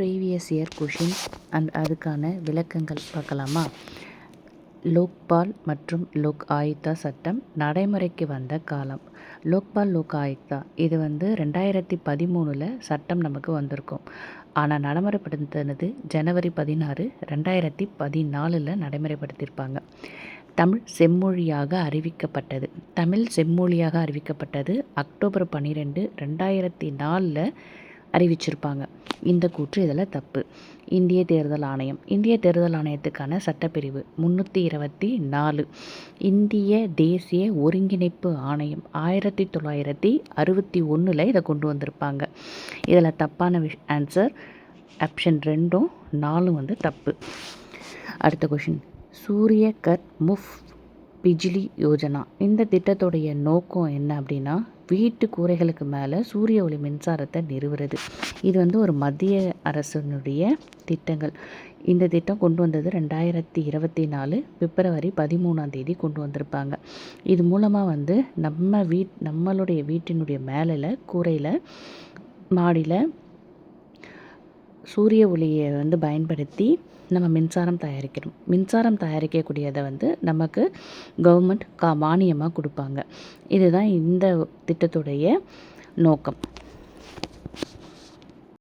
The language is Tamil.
ப்ரீவியஸ் இயர் கொஷின்ஸ் அண்ட் அதுக்கான விளக்கங்கள் பார்க்கலாமா? லோக்பால் மற்றும் லோக் ஆயுக்தா சட்டம் நடைமுறைக்கு வந்த காலம். லோக்பால் லோக் ஆயுக்தா இது 2013 சட்டம் நமக்கு வந்திருக்கும். ஆனால் நடைமுறைப்படுத்தினது ஜனவரி 16, 2014 நடைமுறைப்படுத்தியிருப்பாங்க. தமிழ் செம்மொழியாக அறிவிக்கப்பட்டது அக்டோபர் 12, 2004 அறிவிச்சிருப்பாங்க. இந்த கூற்று இதில் தப்பு. இந்திய தேர்தல் ஆணையத்துக்கான சட்டப்பிரிவு 324. இந்திய தேசிய ஒருங்கிணைப்பு ஆணையம் 1961 இதை கொண்டு வந்திருப்பாங்க. இதில் தப்பான ஆன்சர் ஆப்ஷன் 2, 4 தப்பு. அடுத்த கொஷின், சூரிய கர் முஃப்த் பிஜ்லி யோஜனா இந்த திட்டத்துடைய நோக்கம் என்ன அப்படின்னா, வீட்டு கூரைகளுக்கு மேலே சூரிய ஒளி மின்சாரத்தை நிறுவுறது. இது ஒரு மத்திய அரசினுடைய திட்டங்கள். இந்த திட்டம் கொண்டு வந்தது 2024 பிப்ரவரி 13 கொண்டு வந்திருப்பாங்க. இது மூலமாக நம்மளுடைய வீட்டினுடைய மேலே கூரையில் மாடியில் சூரிய ஒளியை பயன்படுத்தி நம்ம மின்சாரம் தயாரிக்கிறோம். மின்சாரம் தயாரிக்கக்கூடியதை நமக்கு கவர்மெண்ட் மானியமாக கொடுப்பாங்க. இதுதான் இந்த திட்டத்துடைய நோக்கம்.